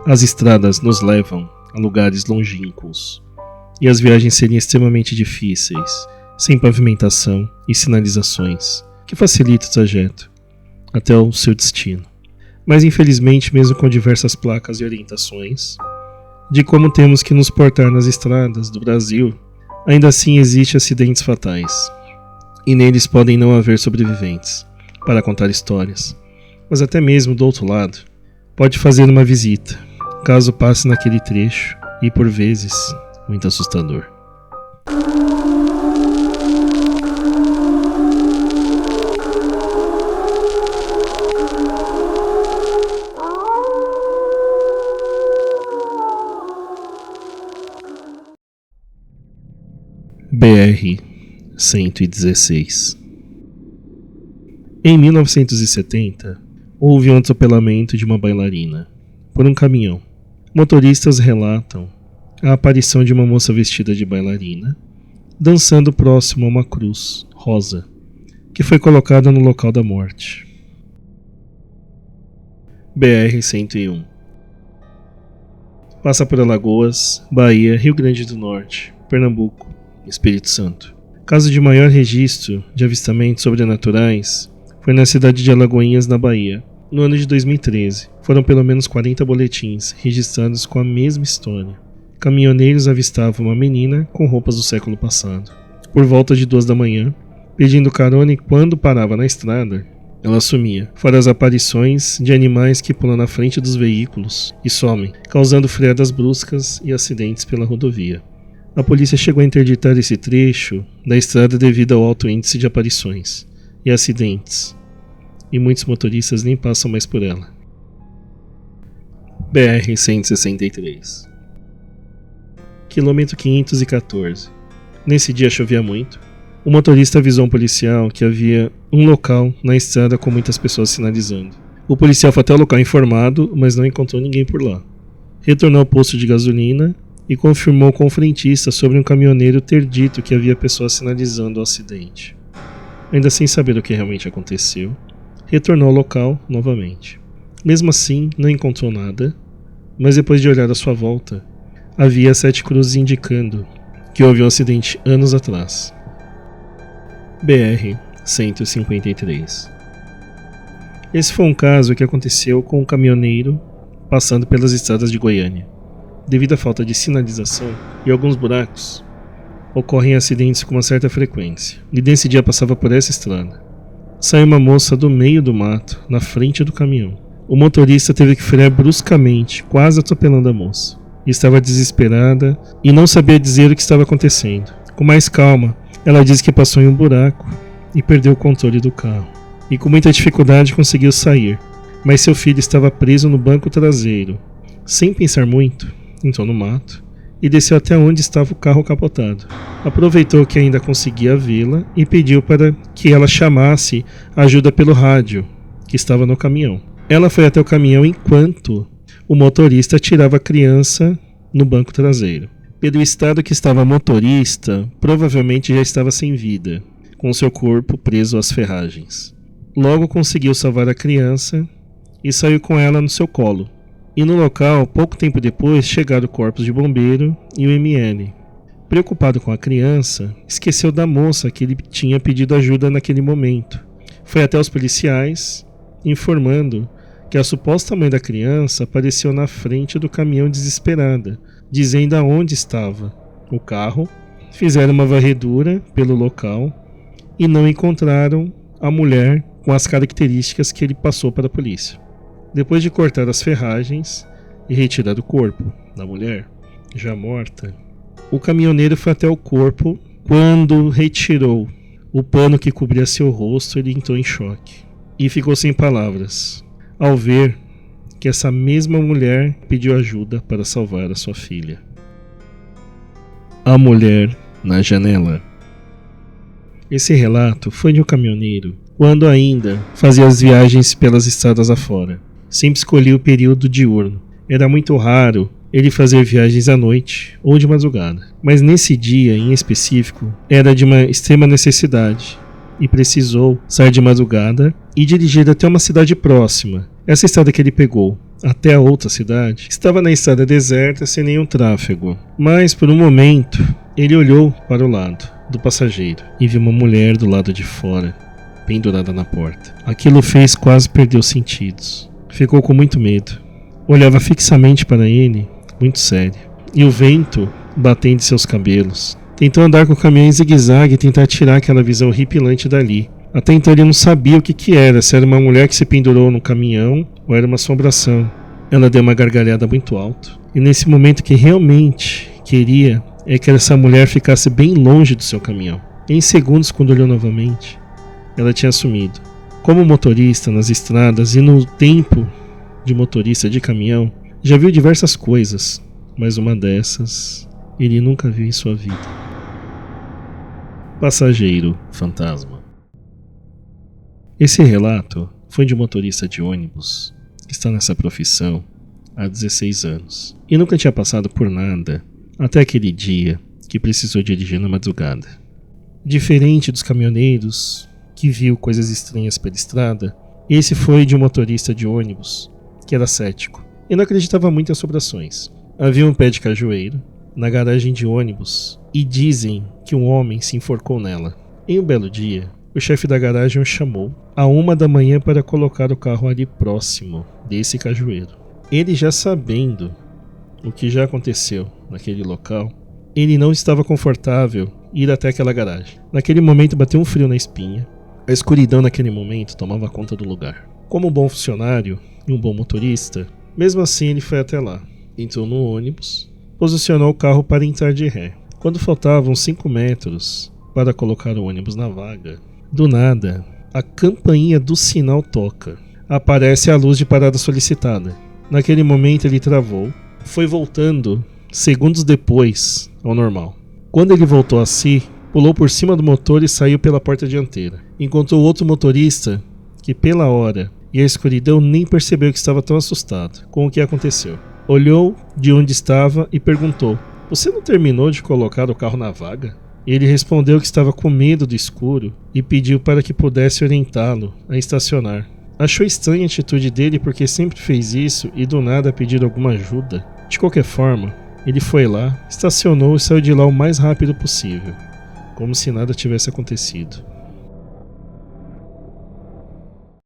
As estradas nos levam a lugares longínquos, e as viagens seriam extremamente difíceis, sem pavimentação e sinalizações, que facilita o trajeto até o seu destino. Mas infelizmente, mesmo com diversas placas e orientações de como temos que nos portar nas estradas do Brasil, ainda assim existem acidentes fatais, e neles podem não haver sobreviventes para contar histórias, mas até mesmo do outro lado, pode fazer uma visita, caso passe naquele trecho, e por vezes, muito assustador. BR-116. Em 1970, houve um atropelamento de uma bailarina por um caminhão. Motoristas relatam a aparição de uma moça vestida de bailarina, dançando próximo a uma cruz rosa, que foi colocada no local da morte. BR-101. Passa por Alagoas, Bahia, Rio Grande do Norte, Pernambuco, Espírito Santo. Caso de maior registro de avistamentos sobrenaturais foi na cidade de Alagoinhas, na Bahia. No ano de 2013, foram pelo menos 40 boletins registrados com a mesma história. Caminhoneiros avistavam uma menina com roupas do século passado, por volta de 2 da manhã, pedindo carona, e quando parava na estrada, ela sumia, fora as aparições de animais que pulam na frente dos veículos e somem, causando freadas bruscas e acidentes pela rodovia. A polícia chegou a interditar esse trecho da estrada devido ao alto índice de aparições e acidentes, e muitos motoristas nem passam mais por ela. BR-163. Quilômetro 514. Nesse dia chovia muito. O motorista avisou um policial que havia um local na estrada com muitas pessoas sinalizando. O policial foi até o local informado, mas não encontrou ninguém por lá. Retornou ao posto de gasolina e confirmou com o frentista sobre um caminhoneiro ter dito que havia pessoas sinalizando o acidente. Ainda sem saber o que realmente aconteceu, retornou ao local novamente. Mesmo assim, não encontrou nada, mas depois de olhar à sua volta, havia 7 cruzes indicando que houve um acidente anos atrás. BR-153. Esse foi um caso que aconteceu com um caminhoneiro passando pelas estradas de Goiânia. Devido à falta de sinalização e alguns buracos, ocorrem acidentes com uma certa frequência, e nesse dia passava por essa estrada. Saiu uma moça do meio do mato, na frente do caminhão. O motorista teve que frear bruscamente, quase atropelando a moça. Estava desesperada e não sabia dizer o que estava acontecendo. Com mais calma, ela disse que passou em um buraco e perdeu o controle do carro. E com muita dificuldade conseguiu sair, mas seu filho estava preso no banco traseiro. Sem pensar muito, entrou no mato e desceu até onde estava o carro capotado. Aproveitou que ainda conseguia vê-la e pediu para que ela chamasse ajuda pelo rádio, que estava no caminhão. Ela foi até o caminhão enquanto o motorista tirava a criança no banco traseiro. Pelo estado que estava o motorista, provavelmente já estava sem vida, com seu corpo preso às ferragens. Logo conseguiu salvar a criança e saiu com ela no seu colo. E no local, pouco tempo depois, chegaram o corpo de bombeiro e o ML. Preocupado com a criança, esqueceu da moça que ele tinha pedido ajuda naquele momento. Foi até os policiais, informando que a suposta mãe da criança apareceu na frente do caminhão desesperada, dizendo aonde estava o carro. Fizeram uma varredura pelo local e não encontraram a mulher com as características que ele passou para a polícia. Depois de cortar as ferragens e retirar o corpo da mulher, já morta, o caminhoneiro foi até o corpo. Quando retirou o pano que cobria seu rosto, ele entrou em choque e ficou sem palavras ao ver que essa mesma mulher pediu ajuda para salvar a sua filha. A mulher na janela. Esse relato foi de um caminhoneiro quando ainda fazia as viagens pelas estradas afora. Sempre escolhia o período diurno. Era muito raro ele fazer viagens à noite ou de madrugada. Mas nesse dia em específico era de uma extrema necessidade e precisou sair de madrugada e dirigir até uma cidade próxima. Essa estrada que ele pegou até a outra cidade estava na estrada deserta sem nenhum tráfego, mas por um momento ele olhou para o lado do passageiro e viu uma mulher do lado de fora, pendurada na porta. Aquilo fez quase perder os sentidos. Ficou com muito medo. Olhava fixamente para ele, muito sério, e o vento batendo em seus cabelos. Tentou andar com o caminhão em zigue-zague e tentar tirar aquela visão horripilante dali. Até então ele não sabia o que era, se era uma mulher que se pendurou no caminhão ou era uma assombração. Ela deu uma gargalhada muito alto. E nesse momento que realmente queria é que essa mulher ficasse bem longe do seu caminhão. Em segundos, quando olhou novamente, ela tinha sumido. Como motorista nas estradas e no tempo de motorista de caminhão, já viu diversas coisas, mas uma dessas ele nunca viu em sua vida. Passageiro fantasma. Esse relato foi de um motorista de ônibus que está nessa profissão há 16 anos e nunca tinha passado por nada até aquele dia que precisou dirigir na madrugada. Diferente dos caminhoneiros que viu coisas estranhas pela estrada, esse foi de um motorista de ônibus que era cético e não acreditava muito em assombrações. Havia um pé de cajueiro na garagem de ônibus e dizem que um homem se enforcou nela. Em um belo dia, o chefe da garagem o chamou à 1 da manhã para colocar o carro ali próximo desse cajueiro. Ele, já sabendo o que já aconteceu naquele local, ele não estava confortável em ir até aquela garagem. Naquele momento bateu um frio na espinha. A escuridão naquele momento tomava conta do lugar. Como um bom funcionário e um bom motorista, mesmo assim ele foi até lá. Entrou no ônibus, posicionou o carro para entrar de ré. Quando faltavam 5 metros para colocar o ônibus na vaga, do nada, a campainha do sinal toca. Aparece a luz de parada solicitada. Naquele momento ele travou, foi voltando segundos depois ao normal. Quando ele voltou a si, pulou por cima do motor e saiu pela porta dianteira. Encontrou outro motorista que, pela hora e a escuridão, nem percebeu que estava tão assustado com o que aconteceu. Olhou de onde estava e perguntou: "Você não terminou de colocar o carro na vaga?" Ele respondeu que estava com medo do escuro e pediu para que pudesse orientá-lo a estacionar. Achou estranha a atitude dele porque sempre fez isso e do nada pedir alguma ajuda. De qualquer forma, ele foi lá, estacionou e saiu de lá o mais rápido possível, como se nada tivesse acontecido.